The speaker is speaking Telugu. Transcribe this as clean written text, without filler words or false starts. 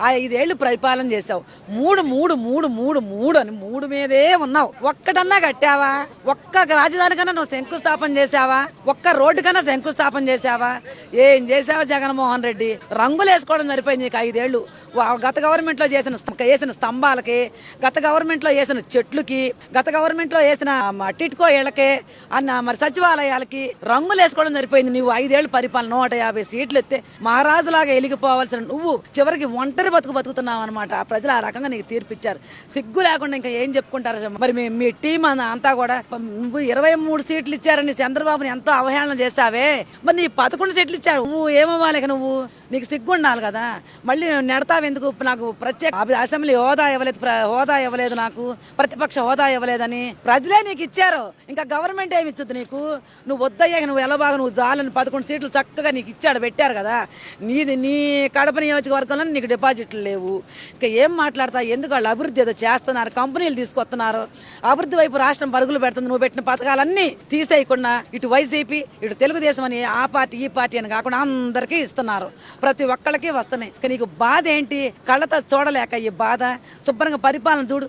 5 ఏళ్ళు పరిపాలన చేసావు. మూడు మూడు మూడు మూడు మూడు అని మూడు మీదే ఉన్నావు. ఒక్కటన్నా కట్టావా? ఒక్క రాజధాని కన్నా నువ్వు శంకుస్థాపన చేసావా? ఒక్క రోడ్డు కన్నా శంకుస్థాపన చేసావా? ఏం చేసావా జగన్మోహన్ రెడ్డి? రంగులు వేసుకోవడం సరిపోయింది నీకు 5 ఏళ్ళు. గత గవర్నమెంట్లో వేసిన స్తంభాలకి, గత గవర్నమెంట్లో వేసిన చెట్లుకి, గత గవర్నమెంట్లో వేసిన టిట్కో ఇళ్ళకి మరి సచివాలయాలకి రంగులు వేసుకోవడం సరిపోయింది. నువ్వు 5 ఏళ్ళు పరిపాలన 150 సీట్లు ఎత్తే మహారాజులాగా ఎలిగిపోవాల్సిన నువ్వు చివరికి ఒంటరి బతుకుతున్నావు అనమాట. ఆ ప్రజలు ఆ రకంగా నీకు తీర్పిచ్చారు. సిగ్గు లేకుండా ఇంకా ఏం చెప్పుకుంటారు? మరి మీ టీం అంతా కూడా నువ్వు 23 సీట్లు ఇచ్చారని చంద్రబాబుని ఎంతో అవహేళన చేశావే, మరి నీ 11 సీట్లు ఇచ్చారు. నువ్వు ఏమవ్వాలి? నువ్వు నీకు సిగ్గు ఉండాలి కదా. మళ్ళీ నెడతావు ఎందుకు? నాకు ప్రత్యేక అసెంబ్లీ హోదా ఇవ్వలేదు, నాకు ప్రతిపక్ష హోదా ఇవ్వలేదని ప్రజలే నీకు ఇచ్చారు. ఇంకా గవర్నమెంట్ ఏమి ఇచ్చుద్ది నీకు? నువ్వు వద్దయ్యాక నువ్వు ఎలా బాగా నువ్వు జాలని 11 సీట్లు చక్కగా నీకు పెట్టారు కదా. నీ కడప నియోజకవర్గంలో నీకు డిపాజిట్లు లేవు. ఇంకా ఏం మాట్లాడతా? ఎందుకు వాళ్ళు అభివృద్ధి ఏదో చేస్తున్నారు, కంపెనీలు తీసుకొస్తున్నారు, అభివృద్ధి వైపు రాష్ట్రం పరుగులు పెడుతుంది. నువ్వు పెట్టిన పథకాలన్నీ తీసేయకుండా ఇటు వైసీపీ ఇటు తెలుగుదేశం అని ఆ పార్టీ ఈ పార్టీ అని కాకుండా అందరికీ ఇస్తున్నారు. ప్రతి ఒక్కళ్ళకి వస్తున్నాయి. నీకు బాధ ఏంటి? కళ్ళతో చూడలేక ఈ బాధ. శుభ్రంగా పరిపాలన చూడు.